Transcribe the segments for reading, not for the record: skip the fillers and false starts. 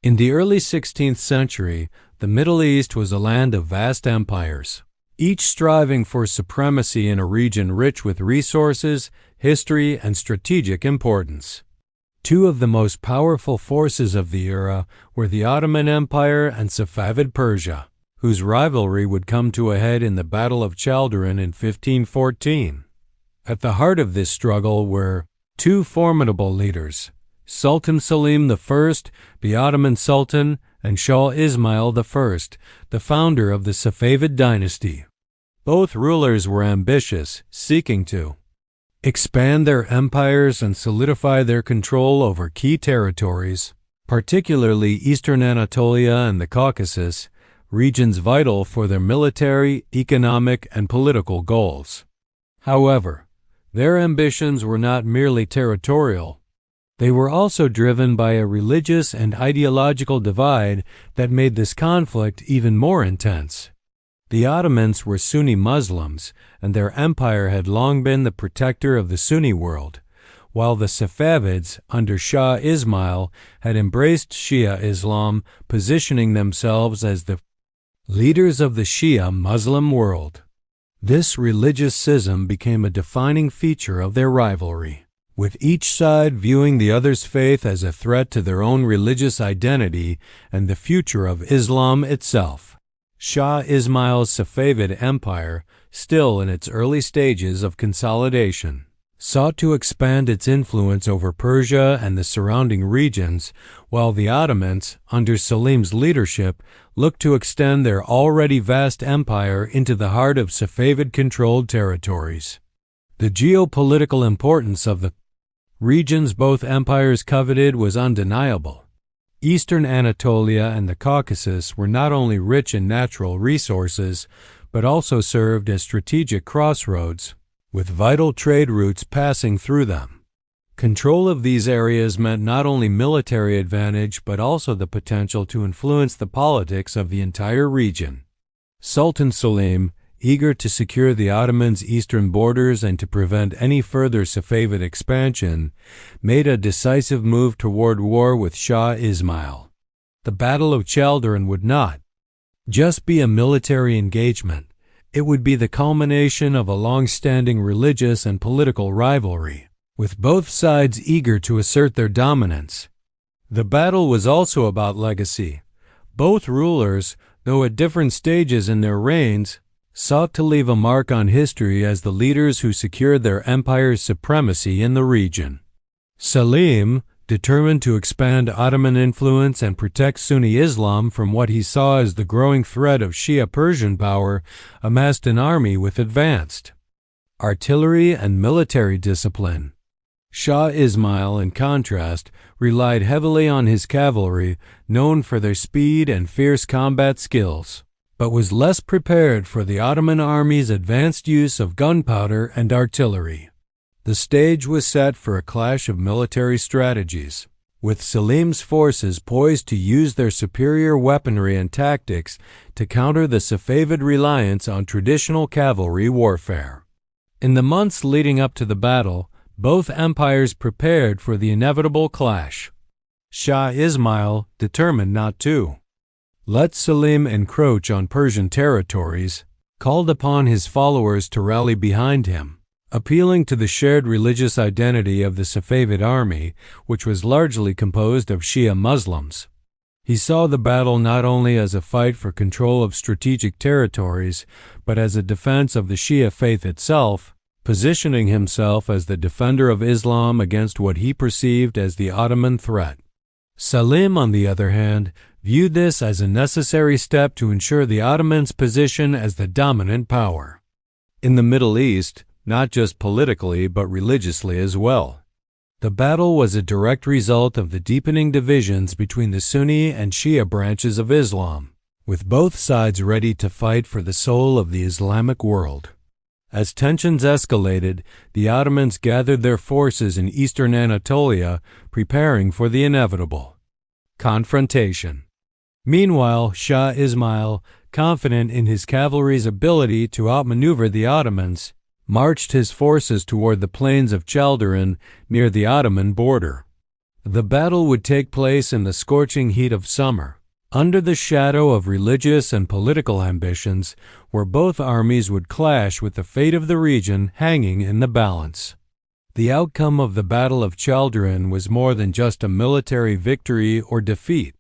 In the early 16th century, the Middle East was a land of vast empires, each striving for supremacy in a region rich with resources, history, and strategic importance. Two of the most powerful forces of the era were the Ottoman Empire and Safavid Persia, whose rivalry would come to a head in the Battle of Chaldiran in 1514. At the heart of this struggle were two formidable leaders, Sultan Selim I, the Ottoman Sultan, and Shah Ismail I, the founder of the Safavid dynasty. Both rulers were ambitious, seeking to expand their empires and solidify their control over key territories, particularly Eastern Anatolia and the Caucasus, regions vital for their military, economic, and political goals. However, their ambitions were not merely territorial. They were also driven by a religious and ideological divide that made this conflict even more intense. The Ottomans were Sunni Muslims, and their empire had long been the protector of the Sunni world, while the Safavids, under Shah Ismail, had embraced Shia Islam, positioning themselves as the leaders of the Shia Muslim world. This religious schism became a defining feature of their rivalry, with each side viewing the other's faith as a threat to their own religious identity and the future of Islam itself. Shah Ismail's Safavid Empire, still in its early stages of consolidation, sought to expand its influence over Persia and the surrounding regions, while the Ottomans, under Selim's leadership, looked to extend their already vast empire into the heart of Safavid-controlled territories. The geopolitical importance of the regions both empires coveted was undeniable. Eastern Anatolia and the Caucasus were not only rich in natural resources, but also served as strategic crossroads, with vital trade routes passing through them. Control of these areas meant not only military advantage, but also the potential to influence the politics of the entire region. Sultan Selim, eager to secure the Ottomans' eastern borders and to prevent any further Safavid expansion, made a decisive move toward war with Shah Ismail. The Battle of Chaldiran would not just be a military engagement. It would be the culmination of a long-standing religious and political rivalry, with both sides eager to assert their dominance. The battle was also about legacy. Both rulers, though at different stages in their reigns, sought to leave a mark on history as the leaders who secured their empire's supremacy in the region. Selim, determined to expand Ottoman influence and protect Sunni Islam from what he saw as the growing threat of Shia Persian power, amassed an army with advanced artillery and military discipline. Shah Ismail, in contrast, relied heavily on his cavalry, known for their speed and fierce combat skills, but was less prepared for the Ottoman army's advanced use of gunpowder and artillery. The stage was set for a clash of military strategies, with Selim's forces poised to use their superior weaponry and tactics to counter the Safavid reliance on traditional cavalry warfare. In the months leading up to the battle, both empires prepared for the inevitable clash. Shah Ismail, determined not to let Selim encroach on Persian territories, called upon his followers to rally behind him, appealing to the shared religious identity of the Safavid army, which was largely composed of Shia Muslims. He saw the battle not only as a fight for control of strategic territories, but as a defense of the Shia faith itself, positioning himself as the defender of Islam against what he perceived as the Ottoman threat. Selim, on the other hand, viewed this as a necessary step to ensure the Ottomans' position as the dominant power in the Middle East, not just politically but religiously as well. The battle was a direct result of the deepening divisions between the Sunni and Shia branches of Islam, with both sides ready to fight for the soul of the Islamic world. As tensions escalated, the Ottomans gathered their forces in Eastern Anatolia, preparing for the inevitable confrontation. Meanwhile, Shah Ismail, confident in his cavalry's ability to outmaneuver the Ottomans, marched his forces toward the plains of Chaldiran near the Ottoman border. The battle would take place in the scorching heat of summer, under the shadow of religious and political ambitions, where both armies would clash with the fate of the region hanging in the balance. The outcome of the Battle of Chaldiran was more than just a military victory or defeat.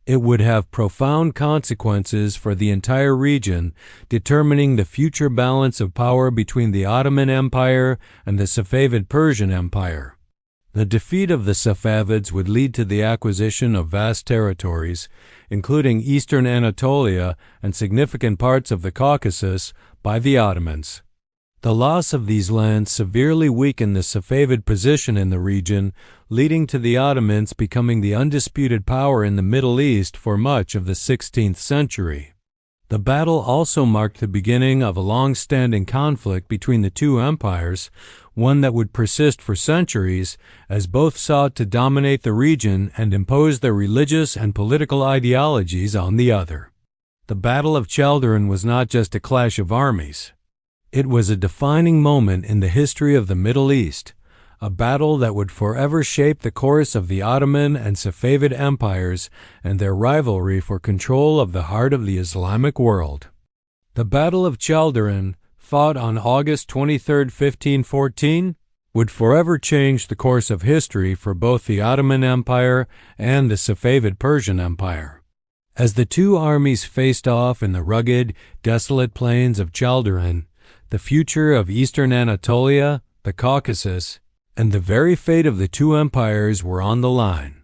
It would have profound consequences for the entire region, determining the future balance of power between the Ottoman Empire and the Safavid Persian Empire. The defeat of the Safavids would lead to the acquisition of vast territories, including Eastern Anatolia and significant parts of the Caucasus, by the Ottomans. The loss of these lands severely weakened the Safavid position in the region, leading to the Ottomans becoming the undisputed power in the Middle East for much of the 16th century. The battle also marked the beginning of a long-standing conflict between the two empires, one that would persist for centuries, as both sought to dominate the region and impose their religious and political ideologies on the other. The Battle of Chaldiran was not just a clash of armies. It was a defining moment in the history of the Middle East, a battle that would forever shape the course of the Ottoman and Safavid empires and their rivalry for control of the heart of the Islamic world. The Battle of Chaldiran, fought on August 23, 1514, would forever change the course of history for both the Ottoman Empire and the Safavid Persian Empire. As the two armies faced off in the rugged, desolate plains of Chaldiran, the future of Eastern Anatolia, the Caucasus, and the very fate of the two empires were on the line.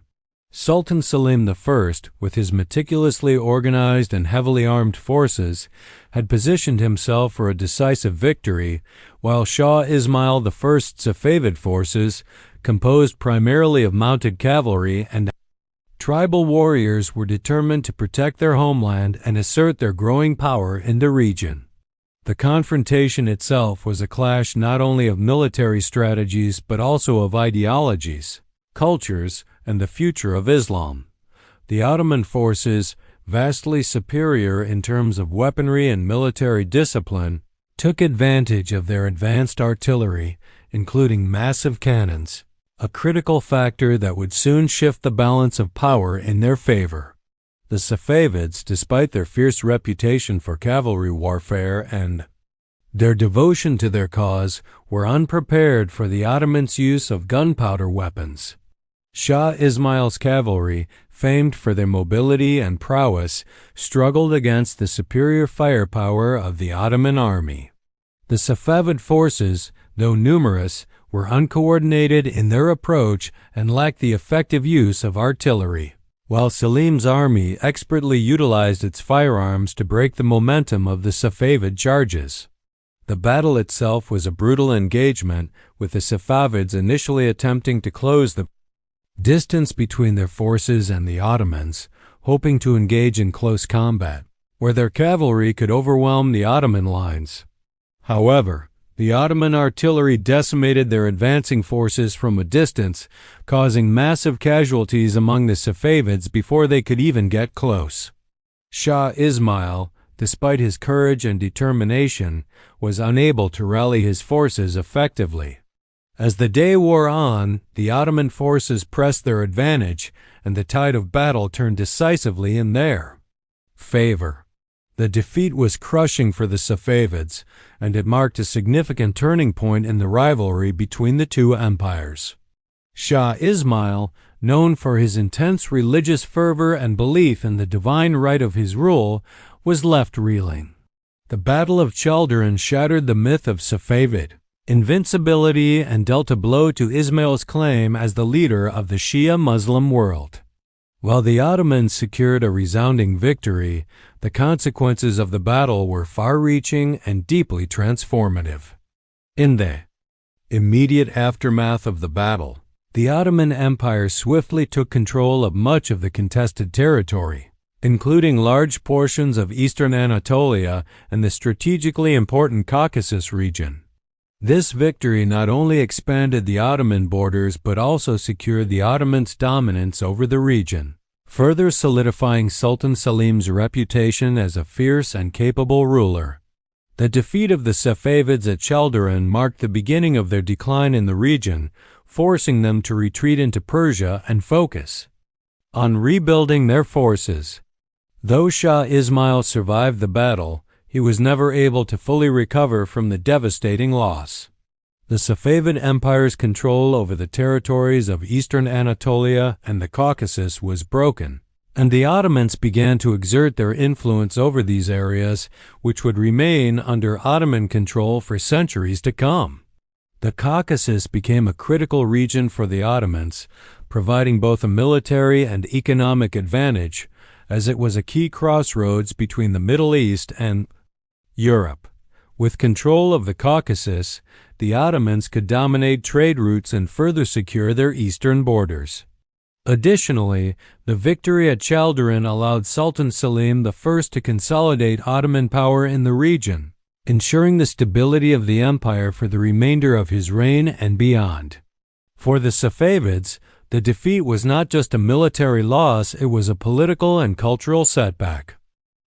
Sultan Selim I, with his meticulously organized and heavily armed forces, had positioned himself for a decisive victory, while Shah Ismail I's Safavid forces, composed primarily of mounted cavalry and tribal warriors, were determined to protect their homeland and assert their growing power in the region. The confrontation itself was a clash not only of military strategies but also of ideologies, cultures, and the future of Islam. The Ottoman forces, vastly superior in terms of weaponry and military discipline, took advantage of their advanced artillery, including massive cannons, a critical factor that would soon shift the balance of power in their favor. The Safavids, despite their fierce reputation for cavalry warfare and their devotion to their cause, were unprepared for the Ottomans' use of gunpowder weapons. Shah Ismail's cavalry, famed for their mobility and prowess, struggled against the superior firepower of the Ottoman army. The Safavid forces, though numerous, were uncoordinated in their approach and lacked the effective use of artillery, while Selim's army expertly utilized its firearms to break the momentum of the Safavid charges. The battle itself was a brutal engagement, with the Safavids initially attempting to close the distance between their forces and the Ottomans, hoping to engage in close combat, where their cavalry could overwhelm the Ottoman lines. However, the Ottoman artillery decimated their advancing forces from a distance, causing massive casualties among the Safavids before they could even get close. Shah Ismail, despite his courage and determination, was unable to rally his forces effectively. As the day wore on, the Ottoman forces pressed their advantage, and the tide of battle turned decisively in their favor. The defeat was crushing for the Safavids, and it marked a significant turning point in the rivalry between the two empires. Shah Ismail, known for his intense religious fervor and belief in the divine right of his rule, was left reeling. The Battle of Chaldiran shattered the myth of Safavid invincibility and dealt a blow to Ismail's claim as the leader of the Shia Muslim world. While the Ottomans secured a resounding victory, the consequences of the battle were far-reaching and deeply transformative. In the immediate aftermath of the battle, the Ottoman Empire swiftly took control of much of the contested territory, including large portions of Eastern Anatolia and the strategically important Caucasus region. This victory not only expanded the Ottoman borders but also secured the Ottomans' dominance over the region, further solidifying Sultan Selim's reputation as a fierce and capable ruler. The defeat of the Safavids at Chaldiran marked the beginning of their decline in the region, forcing them to retreat into Persia and focus on rebuilding their forces. Though Shah Ismail survived the battle, he was never able to fully recover from the devastating loss. The Safavid Empire's control over the territories of Eastern Anatolia and the Caucasus was broken, and the Ottomans began to exert their influence over these areas, which would remain under Ottoman control for centuries to come. The Caucasus became a critical region for the Ottomans, providing both a military and economic advantage, as it was a key crossroads between the Middle East and Europe. With control of the Caucasus, the Ottomans could dominate trade routes and further secure their eastern borders. Additionally, the victory at Chaldiran allowed Sultan Selim I to consolidate Ottoman power in the region, ensuring the stability of the empire for the remainder of his reign and beyond. For the Safavids, the defeat was not just a military loss, it was a political and cultural setback.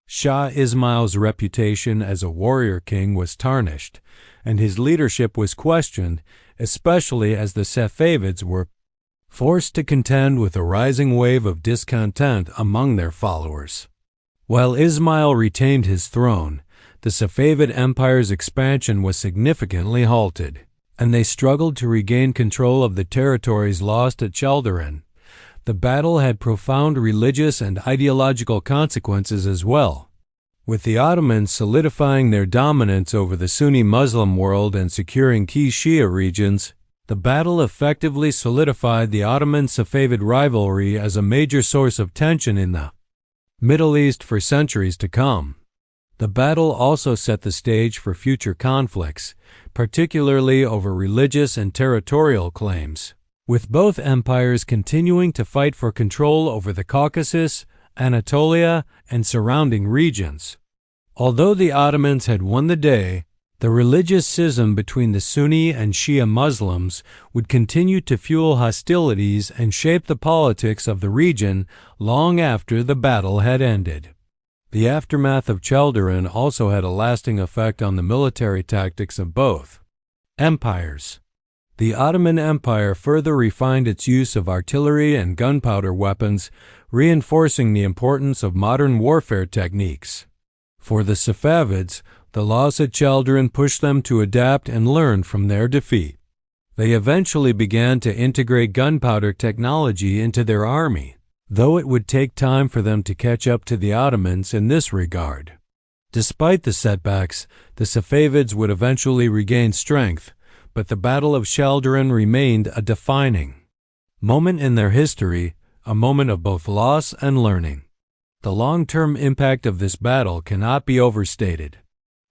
Shah Ismail's reputation as a warrior king was tarnished, and his leadership was questioned, especially as the Safavids were forced to contend with a rising wave of discontent among their followers. While Ismail retained his throne, the Safavid Empire's expansion was significantly halted, and they struggled to regain control of the territories lost at Chaldiran. The battle had profound religious and ideological consequences as well, with the Ottomans solidifying their dominance over the Sunni Muslim world and securing key Shia regions. The battle effectively solidified the Ottoman-Safavid rivalry as a major source of tension in the Middle East for centuries to come. The battle also set the stage for future conflicts, particularly over religious and territorial claims, with both empires continuing to fight for control over the Caucasus, Anatolia, and surrounding regions. Although the Ottomans had won the day, the religious schism between the Sunni and Shia Muslims would continue to fuel hostilities and shape the politics of the region long after the battle had ended. The aftermath of Chaldiran also had a lasting effect on the military tactics of both empires. The Ottoman Empire further refined its use of artillery and gunpowder weapons, reinforcing the importance of modern warfare techniques. For the Safavids, the loss at Chaldiran pushed them to adapt and learn from their defeat. They eventually began to integrate gunpowder technology into their army, though it would take time for them to catch up to the Ottomans in this regard. Despite the setbacks, the Safavids would eventually regain strength, but the Battle of Chaldiran remained a defining moment in their history, a moment of both loss and learning. The long-term impact of this battle cannot be overstated.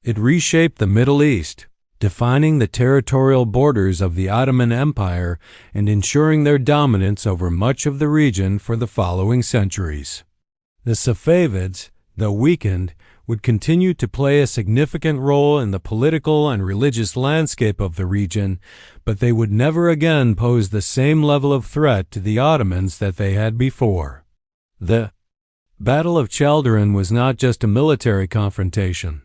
It reshaped the Middle East, defining the territorial borders of the Ottoman Empire and ensuring their dominance over much of the region for the following centuries. The Safavids, though weakened, would continue to play a significant role in the political and religious landscape of the region, but they would never again pose the same level of threat to the Ottomans that they had before. The Battle of Chaldiran was not just a military confrontation.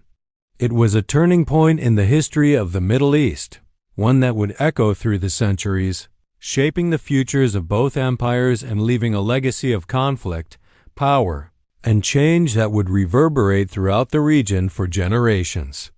It was a turning point in the history of the Middle East, one that would echo through the centuries, shaping the futures of both empires and leaving a legacy of conflict, power, and change that would reverberate throughout the region for generations.